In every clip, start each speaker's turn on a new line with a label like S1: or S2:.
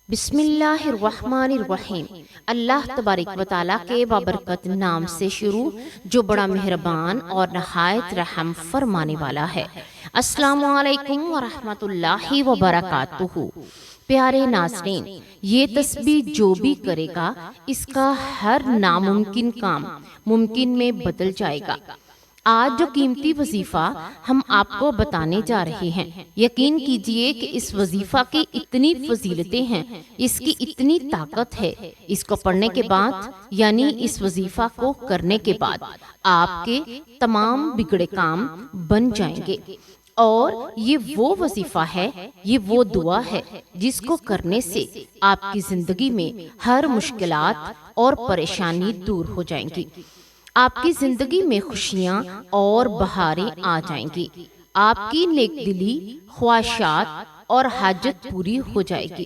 S1: بسم اللہ الرحمن الرحیم۔ اللہ تبارک و تعالیٰ کے بابرکت نام سے شروع جو بڑا مہربان اور نہایت رحم فرمانے والا ہے۔ السلام علیکم ورحمۃ اللہ وبرکاتہ۔ پیارے ناظرین، یہ تسبیح جو بھی کرے گا اس کا ہر ناممکن کام ممکن میں بدل جائے گا۔ آج جو قیمتی وظیفہ ہم آپ کو بتانے جا رہے ہیں، یقین کیجئے کہ اس وظیفہ کی اتنی فضیلتیں ہیں، اس کی اتنی طاقت ہے، اس کو پڑھنے کے بعد یعنی اس وظیفہ کو کرنے کے بعد آپ کے تمام بگڑے کام بن جائیں گے۔ اور یہ وہ وظیفہ ہے، یہ وہ دعا ہے جس کو کرنے سے آپ کی زندگی میں ہر مشکلات اور پریشانی دور ہو جائیں گی۔ آپ کی زندگی میں خوشیاں اور بہاریں آ جائیں گی۔ آپ کی نیک دلی، خواہشات اور حاجت پوری ہو جائے گی۔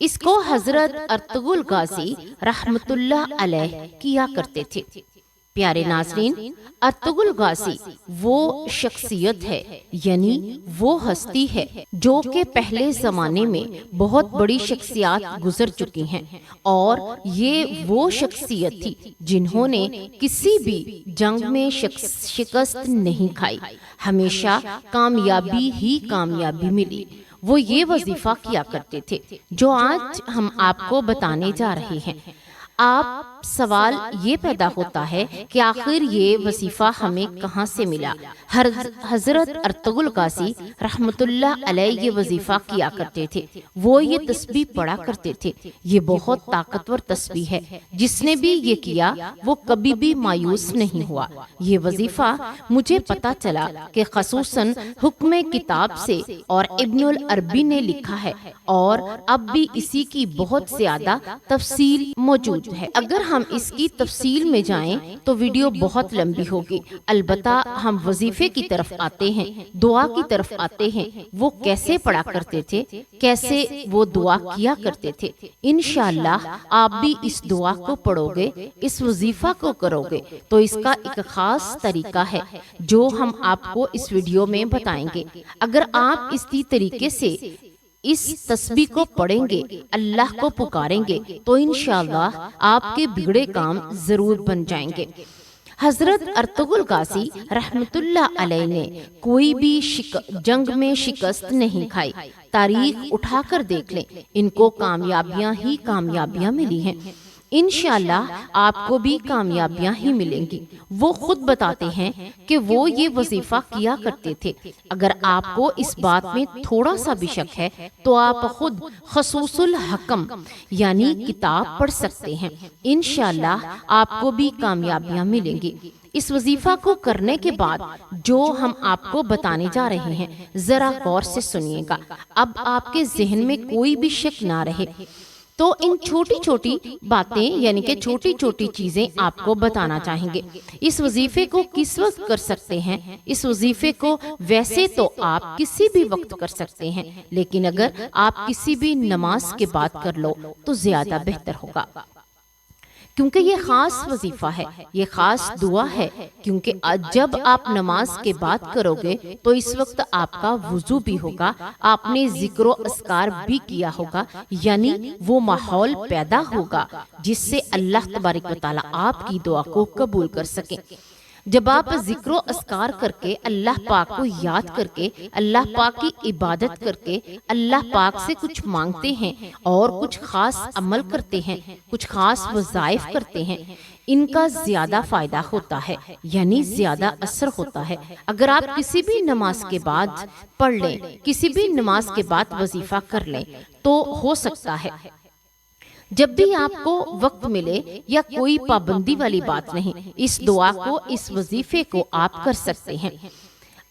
S1: اس کو حضرت ارطغرل غازی رحمۃ اللہ علیہ کیا کرتے تھے۔ پیارے ناظرین، ارطغرل غازی وہ شخصیت ہے، یعنی وہ ہستی ہے جو کہ پہلے زمانے میں بہت بڑی شخصیات گزر چکی ہیں، اور یہ وہ شخصیت تھی جنہوں نے کسی بھی جنگ میں شکست نہیں کھائی، ہمیشہ کامیابی ہی کامیابی ملی۔ وہ یہ وظیفہ کیا کرتے تھے جو آج ہم آپ کو بتانے جا رہے ہیں۔ آپ سوال یہ پیدا ہوتا ہے کہ آخر یہ وظیفہ ہمیں کہاں سے ملا؟ حضرت ارطغرل غازی رحمۃ اللہ علیہ یہ وظیفہ کیا کرتے تھے، وہ یہ تسبیح پڑھا کرتے تھے۔ یہ بہت طاقتور تسبیح ہے، جس نے بھی یہ کیا وہ کبھی بھی مایوس نہیں ہوا۔ یہ وظیفہ مجھے پتا چلا کہ خصوصاً حکم کتاب سے اور ابن العربی نے لکھا ہے، اور اب بھی اسی کی بہت زیادہ تفصیل موجود ہے۔ اگر ہم اس کی تفصیل میں جائیں تو ویڈیو بہت لمبی ہوگی، البتہ ہم وظیفے کی طرف آتے ہیں، دعا کی طرف آتے ہیں۔ وہ کیسے پڑھا کرتے تھے، کیسے وہ دعا کیا کرتے تھے۔ انشاءاللہ آپ بھی اس دعا کو پڑھو گے، اس وظیفہ کو کرو گے تو اس کا ایک خاص طریقہ ہے جو ہم آپ کو اس ویڈیو میں بتائیں گے۔ اگر آپ اسی طریقے سے اس تسبیح کو پڑھیں گے، اللہ کو پکاریں گے تو انشاءاللہ آپ کے بگڑے کام ضرور بن جائیں گے۔ حضرت ارطغرل غازی رحمۃ اللہ علیہ نے کوئی بھی جنگ میں شکست نہیں کھائی۔ تاریخ اٹھا کر دیکھ لیں، ان کو کامیابیاں ہی کامیابیاں ملی ہیں۔ انشاءاللہ آپ کو بھی کامیابیاں ہی ملیں گی۔ وہ خود بتاتے ہیں کہ وہ یہ وظیفہ کیا کرتے تھے۔ اگر آپ کو اس بات میں تھوڑا سا بھی شک ہے تو آپ خود خصوص الحکم یعنی کتاب پڑھ سکتے ہیں، انشاءاللہ آپ کو بھی کامیابیاں ملیں گی۔ اس وظیفہ کو کرنے کے بعد جو ہم آپ کو بتانے جا رہے ہیں، ذرا غور سے سنیے گا۔ اب آپ کے ذہن میں کوئی بھی شک نہ رہے تو ان چھوٹی چھوٹی باتیں یعنی کہ چھوٹی چھوٹی چیزیں آپ کو بتانا چاہیں گے۔ اس وظیفے کو کس وقت کر سکتے ہیں؟ اس وظیفے کو ویسے تو آپ کسی بھی وقت کر سکتے ہیں، لیکن اگر آپ کسی بھی نماز کے بعد کر لو تو زیادہ بہتر ہوگا، کیونکہ یہ خاص وظیفہ ہے، یہ خاص دعا ہے۔ کیونکہ جب آپ نماز کے بعد کرو گے تو اس وقت آپ کا وضو بھی ہوگا، آپ نے ذکر و اذکار بھی کیا ہوگا، یعنی وہ ماحول پیدا ہوگا جس سے اللہ تبارک و تعالیٰ آپ کی دعا کو قبول کر سکیں۔ جب آپ ذکر و اذکار کر کے، اللہ پاک کو یاد کر کے، اللہ پاک کی عبادت کر کے، اللہ پاک سے کچھ مانگتے ہیں اور کچھ خاص عمل کرتے ہیں، کچھ خاص وظائف کرتے ہیں، ان کا زیادہ فائدہ ہوتا ہے، یعنی زیادہ اثر ہوتا ہے۔ اگر آپ کسی بھی نماز کے بعد پڑھ لیں، کسی بھی نماز کے بعد وظیفہ کر لیں تو ہو سکتا ہے جب بھی آپ کو وقت ملے یا کوئی پابندی والی بات نہیں، اس دعا کو، اس وظیفے کو آپ کر سکتے ہیں۔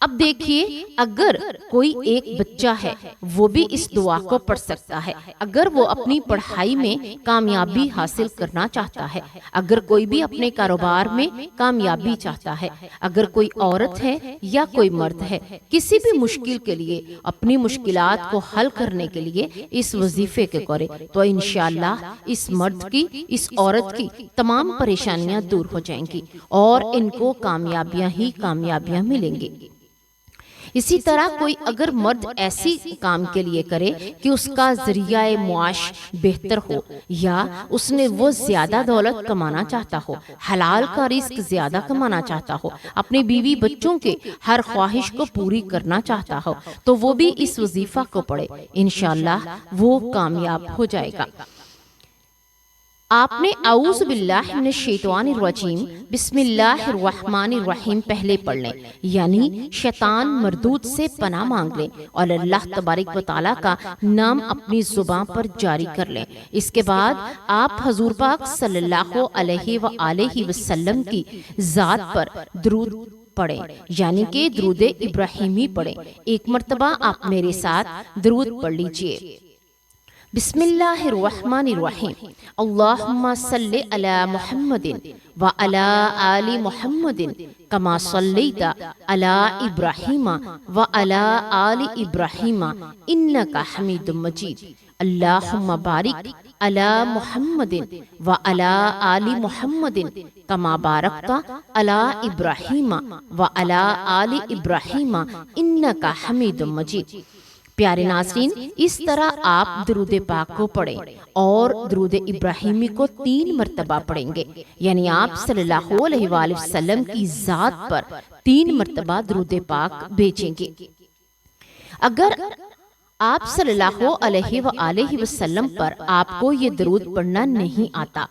S1: اب دیکھیے، اگر کوئی ایک بچہ ہے وہ بھی اس دعا کو پڑھ سکتا ہے، اگر وہ اپنی پڑھائی میں کامیابی حاصل کرنا چاہتا ہے، اگر کوئی بھی اپنے کاروبار میں کامیابی چاہتا ہے، اگر کوئی عورت ہے یا کوئی مرد ہے، کسی بھی مشکل کے لیے، اپنی مشکلات کو حل کرنے کے لیے اس وظیفے کے کرے تو انشاءاللہ اس مرد کی، اس عورت کی تمام پریشانیاں دور ہو جائیں گی اور ان کو کامیابیاں ہی کامیابیاں ملیں گی۔ اسی طرح کوئی اگر مرد ایسی کام کے لیے کرے کہ اس کا ذریعہ معاش بہتر ہو یا اس نے وہ زیادہ دولت کمانا چاہتا ہو، حلال کا رزق زیادہ کمانا چاہتا ہو، اپنی بیوی بچوں کے ہر خواہش کو پوری کرنا چاہتا ہو، تو وہ بھی اس وظیفہ کو پڑھے، انشاءاللہ وہ کامیاب ہو جائے گا۔ آپ نے اعوذ باللہ من الشیطان الرجیم بسم اللہ الرحمن الرحیم پہلے پڑھ لیں، یعنی شیطان مردود سے پناہ مانگ لیں اور اللہ تبارک و تعالیٰ کا نام اپنی زبان پر جاری کر لیں۔ اس کے بعد آپ حضور پاک صلی اللہ علیہ وآلہ وسلم کی ذات پر درود پڑھیں، یعنی کہ درود ابراہیمی پڑھیں۔ ایک مرتبہ آپ میرے ساتھ درود پڑھ لیجئے۔ بسم اللہ الرحمن الرحیم، اللہم صلی علی محمد وعلی آل محمد کما صلیت علی ابراہیم وعلی آل ابراہیم انک حمید مجید، اللہم بارک علی محمد وعلی آل محمد کما بارکت علی ابراہیم وعلی آل ابراہیم انک حمید مجید۔ پیارے ناظرین، اس طرح آپ درود پاک کو پڑھیں اور درود ابراہیمی کو 3 مرتبہ پڑھیں گے، یعنی آپ صلی اللہ علیہ وآلہ وسلم کی ذات پر 3 مرتبہ درود پاک بھیجیں گے۔ اگر آپ صلی اللہ علیہ وآلہ وسلم پر آپ کو یہ درود پڑھنا نہیں آتا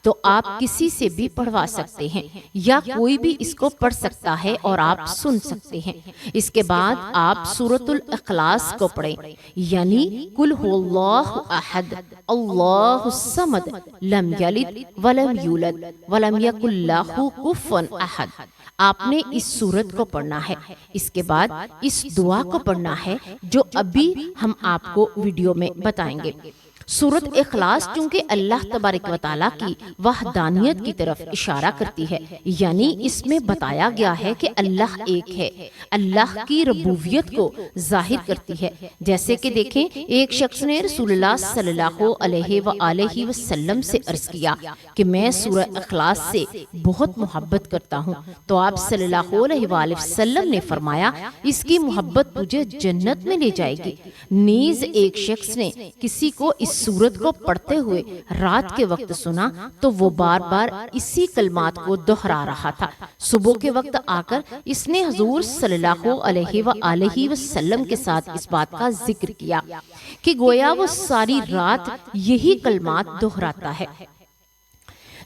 S1: تو آپ کسی سے بھی پڑھوا سکتے ہیں یا کوئی بھی اس کو پڑھ سکتا ہے اور آپ سن سکتے ہیں۔ اس کے بعد آپ سورۃ الاخلاص کو پڑھیں، یعنی قل هو اللہ احد اللہ الصمد لم یلد ولم یولد ولم یکن لہ کفوا احد۔ آپ نے اس سورت کو پڑھنا ہے، اس کے بعد اس دعا کو پڑھنا ہے جو ابھی ہم آپ کو ویڈیو میں بتائیں گے۔ سورت اخلاص چونکہ اللہ تبارک و تعالیٰ کی وحدانیت کی طرف اشارہ کرتی ہے، یعنی اس میں بتایا گیا ہے کہ اللہ ایک ہے، اللہ کی ربوبیت کو ظاہر کرتی ہے۔ جیسے کہ دیکھیں، ایک شخص نے رسول اللہ صلی اللہ علیہ وآلہ وسلم سے عرض کیا کہ میں سورہ اخلاص سے بہت محبت کرتا ہوں، تو آپ صلی اللہ علیہ وآلہ وسلم نے فرمایا اس کی محبت تجھے جنت میں لے جائے گی۔ نیز ایک شخص نے کسی کو اس سورت کو پڑھتے ہوئے رات کے وقت سنا تو وہ بار بار اسی کلمات کو دہرا رہا تھا۔ صبح کے وقت آ کر اس نے حضور صلی اللہ علیہ وآلہ وسلم کے ساتھ اس بات کا ذکر کیا کہ گویا وہ ساری رات یہی کلمات دہراتا ہے۔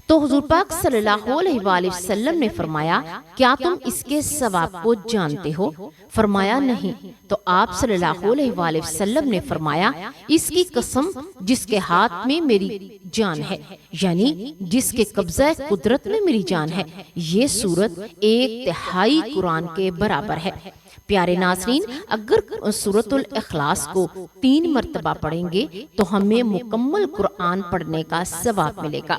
S1: تو حضور پاک صلی اللہ علیہ وآلہ وسلم نے فرمایا کیا تم اس کے ثواب کو جانتے ہو؟ فرمایا نہیں۔ تو آپ صلی اللہ علیہ وآلہ وسلم نے فرمایا اس کی قسم جس کے ہاتھ میں میری جان ہے، یعنی جس کے قبضہ قدرت میں میری جان ہے، یہ سورت 1/3 قرآن کے برابر ہے۔ پیارے ناظرین، اگر سورۃ الاخلاص کو 3 مرتبہ پڑھیں گے تو ہمیں مکمل قرآن پڑھنے کا ثواب ملے گا۔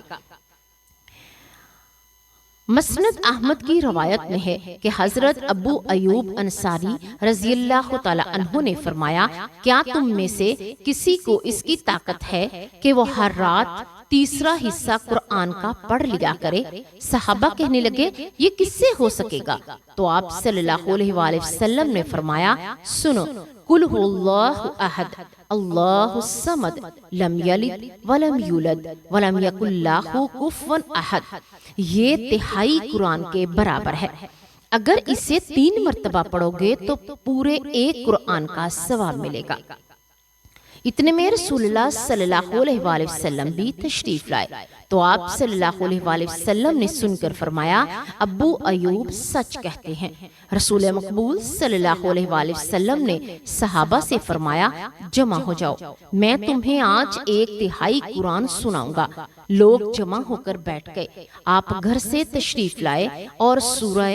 S1: مسند احمد کی روایت میں ہے کہ حضرت ابو ایوب انصاری رضی اللہ تعالی عنہ نے فرمایا کیا تم میں سے کسی کو اس کی طاقت ہے کہ وہ ہر رات 3 حصہ قرآن کا پڑھ لیا کرے؟ صحابہ کہنے لگے یہ کس سے ہو سکے گا؟ تو آپ صلی اللہ علیہ وآلہ وسلم نے فرمایا سنو، قل هو اللہ احد اللہ الصمد لم یلد ولم یولد ولم یکن لہ کفوا احد، یہ 1/3 قرآن کے برابر ہے۔ اگر اسے 3 مرتبہ پڑھو گے تو پورے 1 قرآن کا ثواب ملے گا۔ اتنے میں رسول اللہ صلی اللہ علیہ وآلہ وسلم بھی تشریف لائے تو آپ صلی اللہ علیہ وآلہ وسلم نے سن کر فرمایا ابو ایوب سچ کہتے ہیں۔ رسول مقبول صلی اللہ علیہ وآلہ وسلم نے صحابہ سے فرمایا جمع ہو جاؤ، میں تمہیں آج 1/3 قرآن سناؤں گا۔ لوگ جمع ہو کر بیٹھ گئے۔ آپ گھر سے تشریف لائے اور سورہ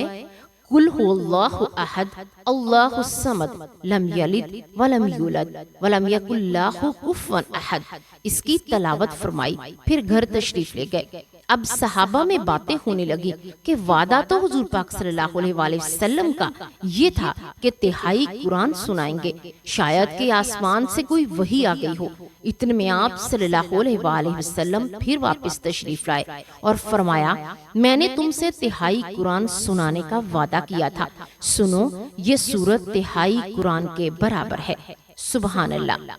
S1: قل هو اللہ احد اللہ الصمد لم یلد ولم یولد ولم یکن لہ کفوا احد اس کی تلاوت فرمائی، پھر گھر تشریف لے گئے۔ اب صحابہ میں باتیں ہونے لگی کہ وعدہ تو حضور پاک صلی اللہ علیہ وآلہ وسلم کا یہ تھا کہ تہائی قرآن سنائیں گے، شاید کہ آسمان سے کوئی وحی آ گئی ہو۔ اتنے میں آپ صلی اللہ علیہ وآلہ وسلم پھر واپس تشریف لائے اور فرمایا، میں نے تم سے تہائی قرآن سنانے کا وعدہ کیا تھا، سنو یہ سورت تہائی قرآن کے برابر ہے۔ سبحان اللہ۔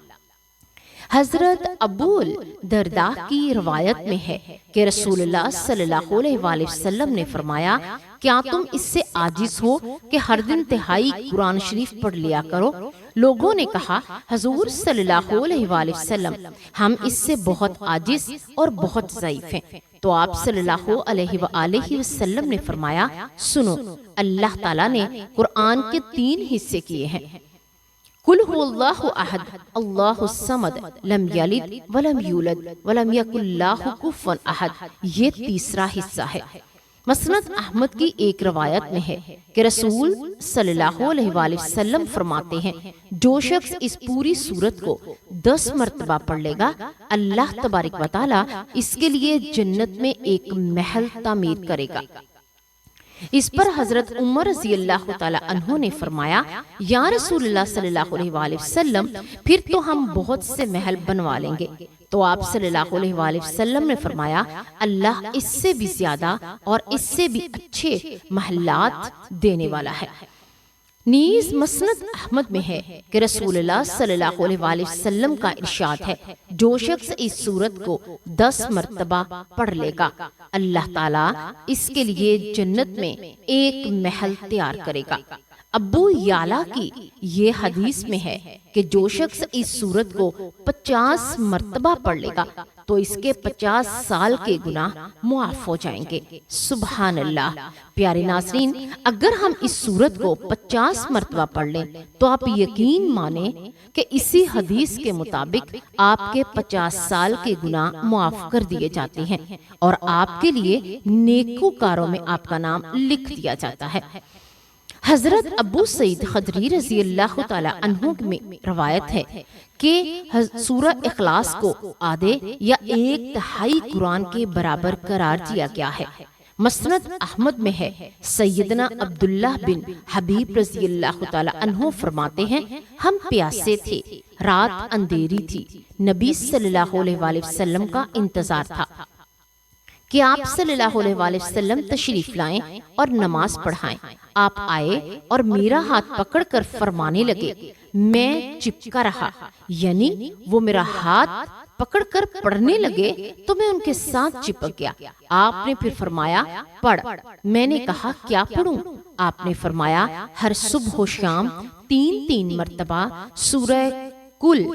S1: حضرت ابو الدرداء کی روایت میں ہے کہ رسول اللہ صلی اللہ علیہ وآلہ وسلم نے فرمایا، کیا تم اس سے عاجز ہو کہ ہر دن تہائی قرآن شریف پڑھ لیا کرو؟ لوگوں نے کہا، حضور صلی اللہ علیہ وآلہ وسلم، ہم اس سے بہت عاجز اور بہت ضعیف ہیں۔ تو آپ صلی اللہ علیہ وآلہ وسلم نے فرمایا، سنو، اللہ تعالیٰ نے قرآن کے 3 حصے کیے ہیں، قل هو اللہ احد اللہ الصمد لم یلد ولم یولد ولم یکن لہ کفوا احد، یہ تیسرا حصہ ہے۔ مسند احمد کی ایک روایت میں ہے کہ رسول صلی اللہ علیہ وآلہ وسلم فرماتے ہیں، جو شخص اس پوری سورت کو 10 مرتبہ پڑھ لے گا، اللہ تبارک و تعالی اس کے لیے جنت میں ایک محل تعمیر کرے گا۔ اس پر حضرت عمر رضی اللہ تعالی عنہ نے فرمایا، یا رسول اللہ صلی اللہ علیہ وآلہ وسلم، پھر تو ہم بہت سے محل بنوا لیں گے۔ تو آپ صلی اللہ علیہ وآلہ وسلم نے فرمایا، اللہ اس سے بھی زیادہ اور اس سے بھی اچھے محلات دینے والا ہے۔ نیز مسند احمد میں ہے کہ رسول اللہ صلی اللہ علیہ وآلہ وسلم کا ارشاد ہے، جو شخص اس سورت کو 10 مرتبہ پڑھ لے گا، اللہ تعالیٰ اس کے لیے جنت میں ایک محل تیار کرے گا۔ ابو یعلا کی یہ حدیث میں ہے کہ جو شخص اس سورت کو 50 مرتبہ پڑھ لے گا تو اس کے 50 سال کے گناہ معاف ہو جائیں گے۔ سبحان اللہ۔ پیارے ناظرین، اگر ہم اس سورت کو 50 مرتبہ پڑھ لیں تو آپ یقین مانیں کہ اسی حدیث کے مطابق آپ کے 50 سال کے گناہ معاف کر دیے جاتے ہیں اور آپ کے لیے نیکوکاروں میں آپ کا نام لکھ دیا جاتا ہے۔ حضرت ابو سعید خدری رضی اللہ تعالی عنہ میں روایت ہے کہ سورہ اخلاص کو آدھے یا 1/3 قرآن کے برابر قرار دیا گیا ہے۔ مسند احمد میں ہے، سیدنا عبداللہ بن حبیب رضی اللہ تعالی عنہ فرماتے ہیں، ہم پیاسے تھے، رات اندھیری تھی، نبی صلی اللہ علیہ وآلہ وسلم کا انتظار تھا کہ آپ صلی اللہ علیہ وآلہ وسلم تشریف لائیں اور نماز پڑھائیں۔ آپ آئے اور میرا ہاتھ پکڑ کر فرمانے لگے، میں چپکا رہا، یعنی وہ میرا ہاتھ پکڑ کر پڑھنے لگے تو میں ان کے ساتھ چپک گیا۔ آپ نے پھر فرمایا، پڑھ۔ میں نے کہا، کیا پڑھوں؟ آپ نے فرمایا، ہر صبح و شام 3 مرتبہ سورہ کل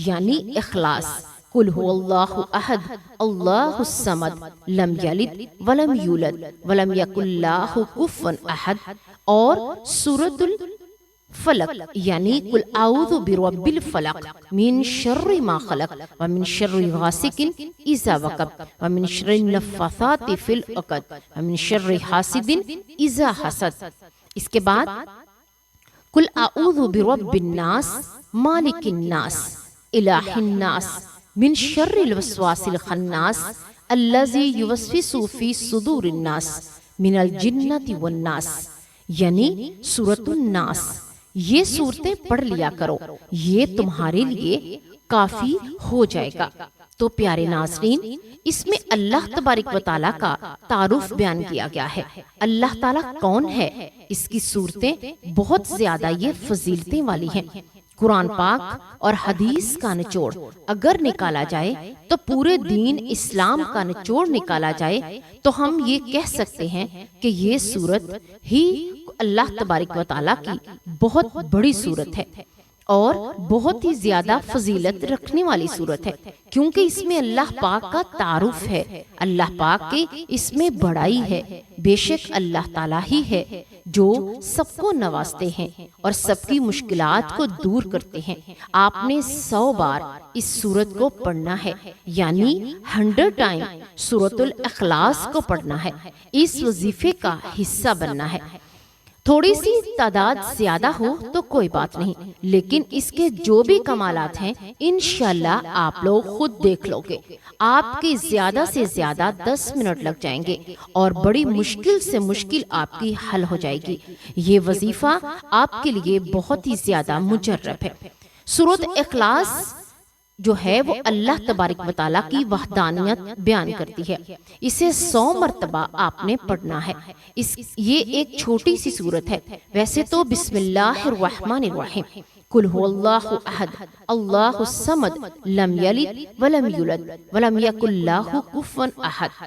S1: یعنی اخلاص، قل هو اللہ احد اللہ الصمد لم یلد ولم یولد ولم یکن لہ کفوا احد، اور سورۃ الفلق یعنی قل اعوذ برب الفلق من شر ما خلق ومن شر غاسق اذا وقب ومن شر النفاثات فی العقد ومن شر حاسد اذا حسد۔ اس کے بعد قل اعوذ برب الناس مالک الناس الہ الناس من شر الوسواس الخناس الذی یوسوس فی صدور الناس من الجنۃ والناس، یعنی سورۃ الناس۔ یہ صورتیں پڑھ لیا کرو، یہ تمہارے لیے کافی ہو جائے گا۔ تو پیارے ناظرین، اس میں اللہ تبارک و تعالیٰ کا تعارف بیان کیا گیا ہے۔ اللہ تعالیٰ کون ہے؟ اس کی صورتیں بہت زیادہ یہ فضیلتیں والی ہیں۔ قرآن پاک اور حدیث کا نچوڑ اگر نکالا جائے تو پورے دین اسلام کا نچوڑ نکالا جائے تو ہم یہ کہہ سکتے ہیں کہ یہ سورت ہی اللہ تبارک و تعالیٰ کی بہت بڑی سورت ہے اور بہت ہی زیادہ فضیلت رکھنے والی سورت ہے، کیونکہ اس میں اللہ پاک کا تعارف ہے، اللہ پاک کی اس میں بڑائی ہے۔ بے شک اللہ تعالیٰ ہی ہے جو سب کو نوازتے ہیں اور سب کی مشکلات کو دور کرتے ہیں۔ آپ نے 100 بار اس سورت کو پڑھنا ہے، یعنی 100 ٹائم سورۃ الاخلاص کو پڑھنا ہے، اس وظیفے کا حصہ بننا ہے۔ تھوڑی سی تعداد زیادہ ہو تو کوئی بات نہیں، لیکن اس کے جو بھی کمالات ہیں انشاءاللہ آپ لوگ خود دیکھ لو گے۔ آپ کی زیادہ سے زیادہ 10 منٹ لگ جائیں گے اور بڑی مشکل سے مشکل آپ کی حل ہو جائے گی۔ یہ وظیفہ آپ کے لیے بہت ہی زیادہ مجرب ہے۔ سورۃ اخلاص جو ہے وہ اللہ تبارک و تعالیٰ کی وحدانیت بیان کرتی ہے۔ اسے 100 مرتبہ آپ نے پڑھنا ہے۔ یہ ایک چھوٹی سی سورت ہے۔ ویسے تو بسم اللہ الرحمن الرحیم، قل هو اللہ احد اللہ الصمد لم یلد ولم یولد ولم یکن لہ کفوا احد،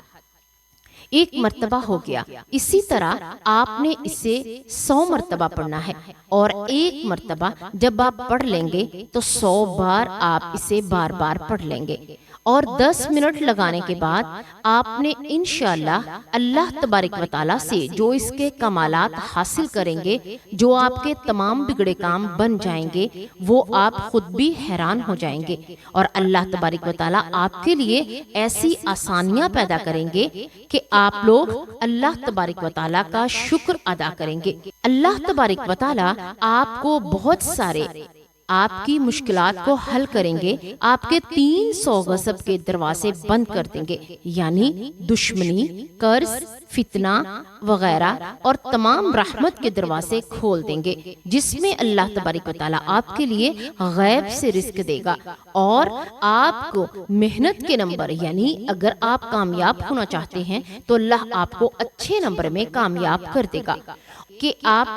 S1: ایک مرتبہ ہو گیا۔ اسی طرح آپ نے اسے 100 مرتبہ پڑھنا ہے، اور ایک مرتبہ جب آپ پڑھ لیں گے تو 100 بار آپ اسے بار بار پڑھ لیں گے، اور 10 منٹ لگانے کے بعد آپ نے انشاءاللہ اللہ تبارک و تعالیٰ سے جو اس کے کمالات حاصل کریں گے، جو آپ کے تمام بگڑے کام بن جائیں گے، وہ آپ خود بھی حیران ہو جائیں گے، اور اللہ تبارک و تعالیٰ آپ کے لیے ایسی آسانیاں پیدا کریں گے کہ آپ لوگ اللہ تبارک و تعالیٰ کا شکر ادا کریں گے۔ اللہ تبارک و تعالیٰ آپ کو بہت سارے آپ کی مشکلات کو حل کریں گے، آپ کے 300 غضب کے دروازے بند کر دیں گے، یعنی دشمنی، قرض، فتنہ وغیرہ، اور تمام رحمت کے دروازے کھول دیں گے، جس میں اللہ تبارک و تعالیٰ آپ کے لیے غیب سے رزق دے گا، اور آپ کو محنت کے نمبر، یعنی اگر آپ کامیاب ہونا چاہتے ہیں تو اللہ آپ کو اچھے نمبر میں کامیاب کر دے گا کہ آپ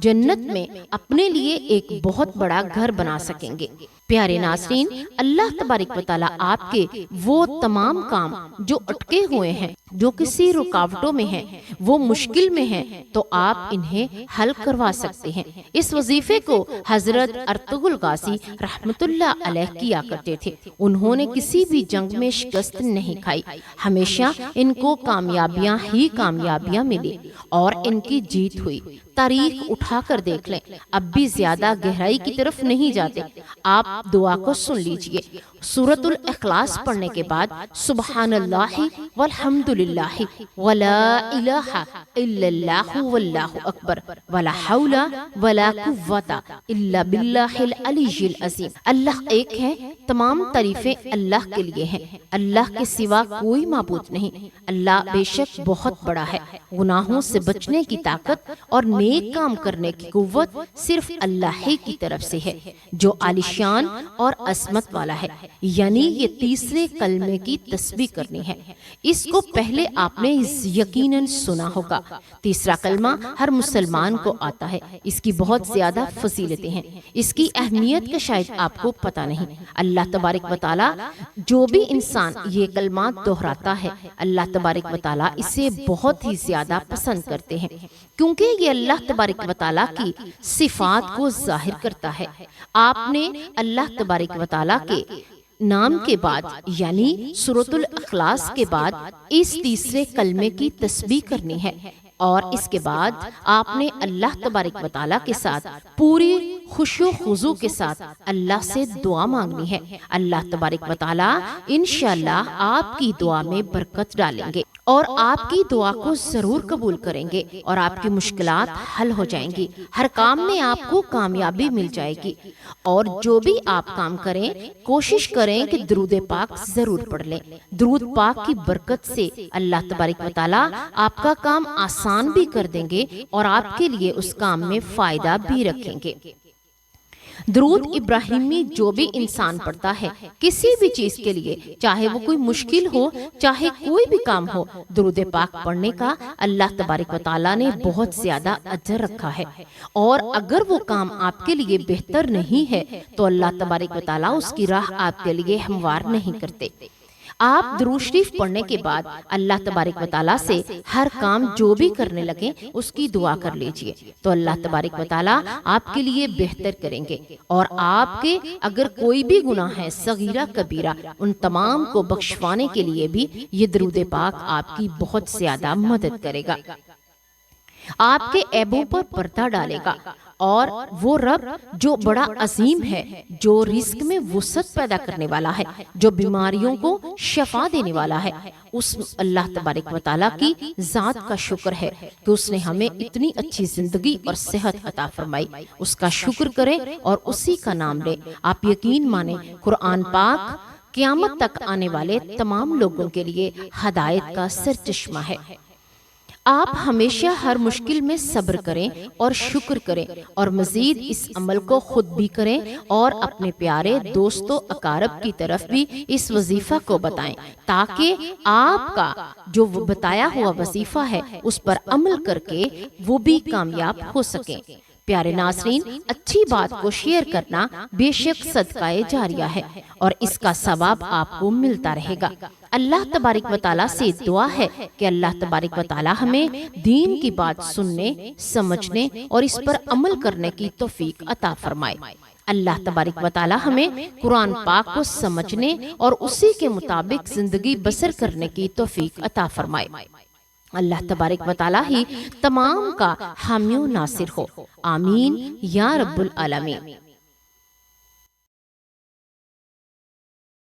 S1: جنت میں اپنے لیے ایک بہت بڑا گھر بنا سکیں گے۔ پیارے ناظرین، اللہ تبارک و تعالیٰ آپ کے وہ تمام کام جو اٹکے ہوئے ہیں، جو کسی رکاوٹوں میں ہیں، وہ مشکل میں ہیں، تو آپ انہیں حل کروا سکتے ہیں۔ اس وظیفے کو حضرت ارطغرل غازی رحمت اللہ علیہ کیا کرتے تھے۔ انہوں نے کسی بھی جنگ میں شکست نہیں کھائی، ہمیشہ ان کو کامیابیاں ہی کامیابیاں ملی اور ان کی جیت ہوئی۔ تاریخ اٹھا کر دیکھ لیں، اب بھی زیادہ گہرائی کی طرف نہیں جاتے، آپ دعا کو سن لیجئے۔ سورۃ الاخلاص پڑھنے کے بعد سبحان اللہ والحمد للہ ولا الہ الا اللہ واللہ اکبر ولا حول ولا قوۃ الا باللہ العلی العظیم۔ اللہ ایک ہے، تمام تعریفیں اللہ کے لیے ہیں، اللہ کے سوا کوئی معبود نہیں۔ اللہ بے شک بہت بڑا ہے، گناہوں سے بچنے کی طاقت اور نیک کام کرنے کی قوت صرف اللہ ہی کی طرف سے ہے، جو عالیشان اور عظمت والا ہے۔ یعنی یہ تیسرے کلمے کی تسبیح کرنی ہے۔ اس کو پہلے آپ نے یقیناً سنا ہوگا۔ تیسرا کلمہ ہر مسلمان کو آتا ہے، اس کی بہت زیادہ فضیلتیں ہیں، اس کی اہمیت کا شاید آپ کو پتہ نہیں۔ اللہ تبارک و تعالیٰ جو بھی انسان یہ کلمات دہراتا ہے، اللہ تبارک و تعالیٰ اسے بہت ہی زیادہ پسند کرتے ہیں، کیونکہ یہ اللہ تبارک و تعالیٰ کی صفات کو ظاہر کرتا ہے۔ آپ نے اللہ تبارک و تعالیٰ کے نام کے بعد، یعنی سورۃ الاخلاص کے بعد، اس تیسرے کلمے کی تسبیح کرنی ہے، اور اس کے بعد آپ نے اللہ تبارک و تعالیٰ کے ساتھ پوری خشوع و خضوع کے ساتھ اللہ سے دعا مانگنی ہے۔ اللہ تبارک و تعالیٰ انشاءاللہ آپ کی دعا میں برکت ڈالیں گے اور آپ کی دعا کو ضرور قبول کریں گے، اور آپ کی مشکلات حل ہو جائیں گی، ہر کام میں آپ کو کامیابی مل جائے گی۔ اور جو بھی آپ کام کریں، کوشش کریں کہ درود پاک ضرور پڑھ لیں۔ درود پاک کی برکت سے اللہ تبارک و تعالیٰ آپ کا کام آسان بھی کر دیں گے اور آپ کے لیے اس کام میں فائدہ بھی رکھیں گے۔ درود ابراہیمی جو بھی انسان پڑھتا ہے کسی بھی چیز کے لیے، چاہے وہ کوئی مشکل ہو، چاہے کوئی بھی کام ہو، درود پاک پڑھنے کا اللہ تبارک و تعالیٰ نے بہت زیادہ اجر رکھا ہے، اور اگر وہ کام آپ کے لیے بہتر نہیں ہے تو اللہ تبارک و تعالیٰ اس کی راہ آپ کے لیے ہموار نہیں کرتے۔ آپ درود شریف پڑھنے کے بعد اللہ تبارک و تعالیٰ سے ہر کام جو بھی کرنے لگیں اس کی دعا کر لیجئے، تو اللہ تبارک و تعالیٰ آپ کے لیے بہتر کریں گے، اور آپ کے اگر کوئی بھی گناہ ہے صغیرہ کبیرہ، ان تمام کو بخشوانے کے لیے بھی یہ درود پاک آپ کی بہت زیادہ مدد کرے گا، آپ کے عیبوں پر پردہ ڈالے گا، اور وہ رب جو بڑا عظیم ہے، جو رزق میں وسعت پیدا کرنے والا ہے، جو بیماریوں کو شفا دینے والا ہے، اس اللہ تبارک و تعالیٰ کی ذات کا شکر ہے کہ اس نے ہمیں اتنی اچھی زندگی اور صحت عطا فرمائی۔ اس کا شکر کریں اور اسی کا نام لیں۔ آپ یقین مانیں قرآن پاک قیامت تک آنے والے تمام لوگوں کے لیے ہدایت کا سرچشمہ ہے۔ آپ ہمیشہ ہر مشکل میں صبر کریں اور شکر کریں، اور مزید اس عمل کو خود بھی کریں اور اپنے پیارے دوستوں اقارب کی طرف بھی اس وظیفہ کو بتائیں، تاکہ آپ کا جو وہ بتایا ہوا وظیفہ ہے اس پر عمل کر کے وہ بھی کامیاب ہو سکیں۔ پیارے ناظرین، اچھی بات کو شیئر کرنا بے شک صدقہ جاریہ ہے اور اس کا ثواب آپ کو ملتا رہے گا۔ اللہ تبارک و تعالیٰ سے دعا ہے کہ اللہ تبارک و تعالیٰ ہمیں دین کی بات سننے، سمجھنے اور اس پر عمل کرنے کی توفیق عطا فرمائے۔ اللہ تبارک و تعالیٰ ہمیں قرآن پاک کو سمجھنے اور اسی کے مطابق زندگی بسر کرنے کی توفیق عطا فرمائے۔ اللہ تبارک و تعالیٰ ہی تمام کا حامی و ناصر ہو، آمین یا رب العالمین۔